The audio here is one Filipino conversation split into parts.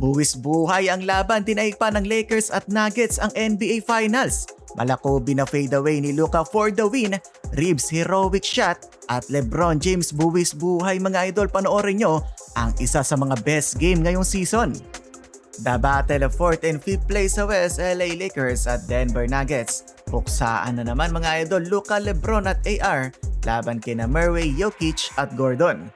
Buwis buhay ang laban, dinaig pa ng Lakers at Nuggets ang NBA Finals. Malakobi na fadeaway ni Luka for the win, Reeves heroic shot at LeBron James buwis buhay. Mga idol, panoorin nyo ang isa sa mga best game ngayong season. The battle of 4th and 5th place sa West, LA Lakers at Denver Nuggets. Puksaan na naman mga idol, Luka, LeBron at AR laban kina Murray, Jokic at Gordon.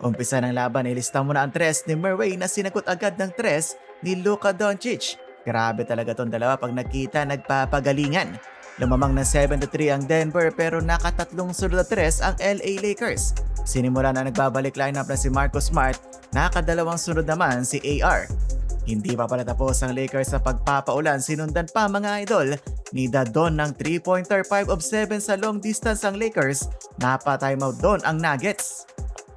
Umpisa ng laban, ilista mo na ang tres ni Murray na sinagot agad ng tres ni Luka Doncic. Grabe talaga tong dalawa pag nakita, nagpapagalingan. Lumamang ng 7-3 ang Denver pero nakatatlong sunod na tres ang LA Lakers. Sinimula na nagbabalik lineup na si Marcus Smart, nakadalawang sunod naman si AR. Hindi pa pala tapos ang Lakers sa pagpapaulan, sinundan pa mga idol ni Dadon ng 3-pointer, 5 of 7 sa long distance ang Lakers, napa-timeout doon ang Nuggets.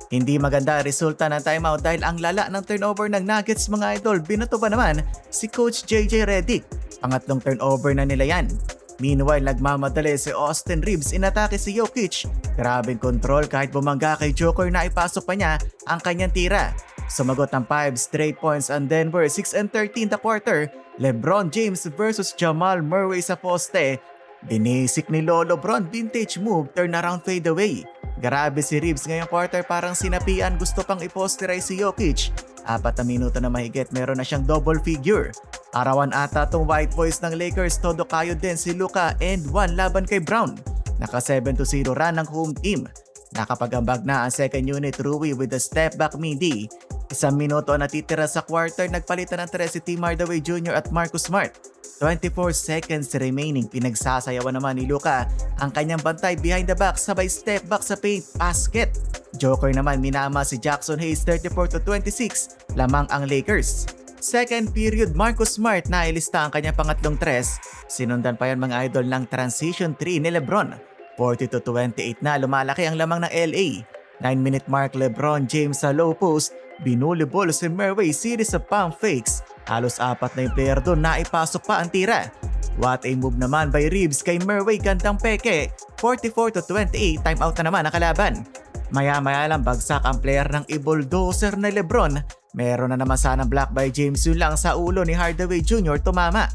Hindi maganda ang resulta ng timeout dahil ang lala ng turnover ng Nuggets mga idol. Binato pa naman si Coach JJ Redick. Pangatlong turnover na nila yan. Meanwhile, nagmamadali si Austin Reeves, inatake si Jokic. Grabing control, kahit bumangga kay Joker na ipasok pa niya ang kanyang tira. Sumagot ng 5 straight points ang Denver, 6-13 the quarter. LeBron James versus Jamal Murray sa poste. Binisik ni Lolo Bron, vintage move, turnaround fadeaway. Grabe si Reeves ngayong quarter, parang sinapian, gusto pang i-posterize si Jokic. 4 na minuto na mahigit, meron na siyang double figure. Arawan ata tong white boys ng Lakers, todo kayo din si Luka and 1 laban kay Brown. Naka 7-0 run ng home team. Nakapagambag na ang second unit, Rui with a step back midi. 1 minuto natitira sa quarter, nagpalitan ng tres si Tim Hardaway Jr. at Marcus Smart. 24 seconds remaining, pinagsasayawan naman ni Luka ang kanyang bantay behind the back, sabay step back sa paint, basket. Joker naman minama si Jackson Hayes, 34-26, lamang ang Lakers. Second period, Marcus Smart na ilista ang kanyang pangatlong tres. Sinundan pa yan mga idol ng transition 3 ni LeBron. 40-28 na, lumalaki ang lamang ng LA. 9-minute mark, LeBron James sa low post, binulibol si Murray, series of pump fakes. Halos 4 na yung player doon, naipasok pa ang tira. What a move naman by Reeves kay Murray, gandang peke. 44-28, timeout na naman ang kalaban. Maya-maya lang bagsak ang player ng i-bulldozer na LeBron. Meron na naman sanang block by James, yun lang sa ulo ni Hardaway Jr. tumama.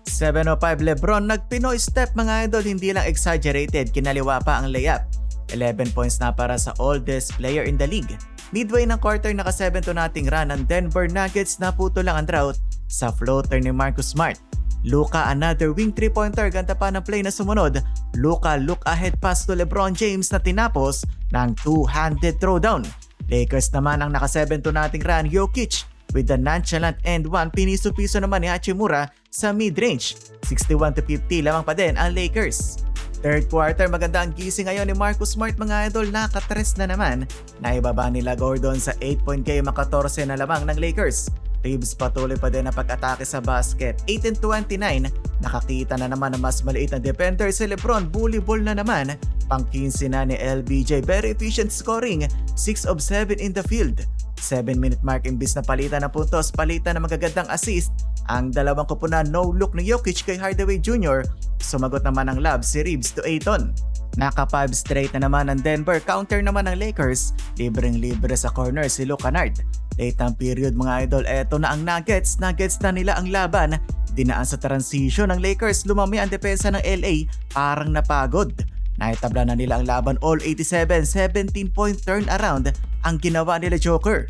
7:05 LeBron, nagpinoy step mga idol, hindi lang exaggerated, kinaliwa pa ang layup. 11 points na para sa oldest player in the league. Midway ng quarter, naka 7-2 nating run ang Denver Nuggets, naputo lang ang drought sa floater ni Marcus Smart. Luka, another wing 3-pointer, ganda pa ng play na sumunod. Luka, look ahead pass to LeBron James na tinapos ng two-handed throwdown. Lakers naman ang naka 7-2 nating run, Jokic with the nonchalant end one, piniso-piso naman ni Hachimura sa mid-range. 61-50, lamang pa din ang Lakers. Third quarter, maganda ang gising ngayon ni Marcus Smart mga idol, nakatres na naman. Naibaba nila Gordon sa 8-point game, 14 na lamang ng Lakers. Reeves patuloy pa din ang pag-atake sa basket, 18-29. Nakakita na naman ng mas maliit na defender si LeBron, bully ball na naman. Pang 15 na ni LBJ, very efficient scoring, 6 of 7 in the field. 7-minute mark, imbis na palitan ng puntos, palitan ng magagandang assist. Ang dalawang kupunan, no look ni Jokic kay Hardaway Jr. Sumagot naman ng lob si Reeves to Ayton. Naka 5 straight na naman ng Denver, counter naman ng Lakers. Libreng-libre sa corner si Luke Kennard. Late ng period mga idol, eto na ang Nuggets. Nuggets na nila ang laban. Dinaan sa transition ng Lakers, lumami ang depensa ng LA, parang napagod. Naitabla na nila ang laban all 87, 17-point turnaround ang ginawa nila Joker.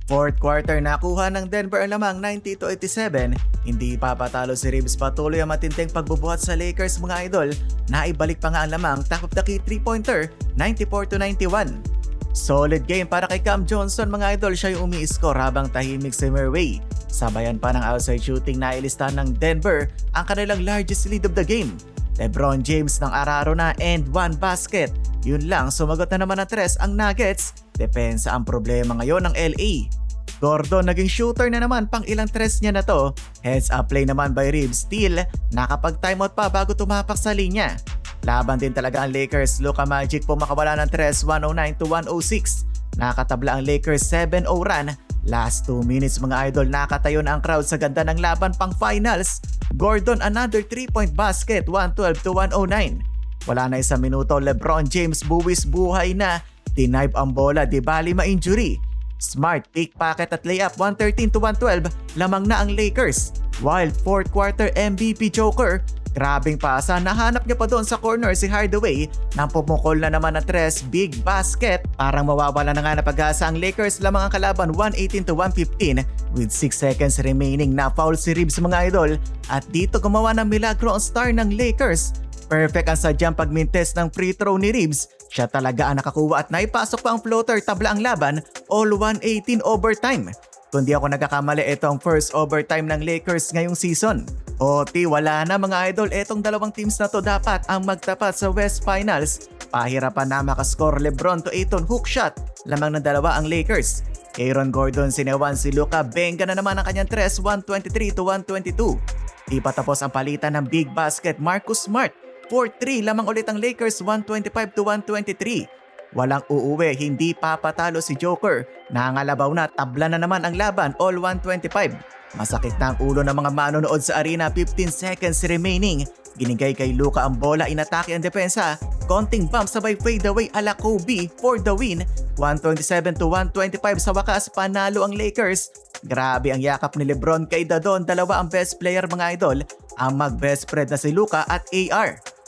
Fourth quarter, nakuha ng Denver ang lamang 90-87. Hindi papatalo si Reeves, patuloy ang matinding pagbubuhat sa Lakers mga idol. Naibalik pa nga ang lamang, top of the key 3-pointer, 94-91. Solid game para kay Cam Johnson mga idol, siya yung umi-score habang tahimik si Murray. Sabayan pa ng outside shooting na ilista ng Denver ang kanilang largest lead of the game. LeBron James ng araro na and 1 basket. Yun lang, sumagot na naman ng tres ang Nuggets. Depensa ang problema ngayon ng LA. Gordon naging shooter na naman, pang ilang tres niya na to. Heads up play naman by Reeves, steal, nakapag-timeout pa bago tumapak sa linya. Laban din talaga ang Lakers, Luka Magic po makawala ng tres, 109-106. Nakatabla ang Lakers 7-0 run. Last 2 minutes mga idol, nakatayo na ang crowd sa ganda ng laban pang finals. Gordon another 3-point basket, 112-109. Wala na 1 minuto, LeBron James buwis buhay na. Denive ang bola, di bali ma-injury. Smart, pickpocket at layup 113-112, lamang na ang Lakers. While fourth quarter MVP Joker, grabing pasa, nahanap niya pa doon sa corner si Hardaway nang pumukol na naman ng tres, big basket. Parang mawawala na nga na pag-asa ang Lakers, lamang ang kalaban 118-115 with 6 seconds remaining. Na foul si Reeves mga idol at dito gumawa ng milagro ang star ng Lakers. Perfect ang sadyang pagmintes ng free throw ni Reeves. Siya talaga ang nakakuha at naipasok pa ang floater, tabla ang laban, all 118 overtime. Kundi ako nagkakamali, itong first overtime ng Lakers ngayong season. OT, wala na mga idol, etong dalawang teams na to dapat ang magtapat sa West Finals. Pahirapan na makascore LeBron to Ayton hookshot, lamang ng dalawa ang Lakers. Aaron Gordon sinewan si Luka, benga na naman ang kanyang tres, 123-122. Di pa tapos ang palitan ng big basket, Marcus Smart. 4-3 lamang ulit ang Lakers, 125-123. Walang uuwi, hindi papatalo si Joker. Nangalabaw na, tabla na naman ang laban, all 125. Masakit na ang ulo ng mga manonood sa arena, 15 seconds remaining. Ginigay kay Luka ang bola, inatake ang depensa. Konting bump sabay fade away ala Kobe for the win. 127-125 sa wakas, panalo ang Lakers. Grabe ang yakap ni LeBron kay Dadon, dalawa ang best player mga idol. Ang mag-best friend na si Luka at AR.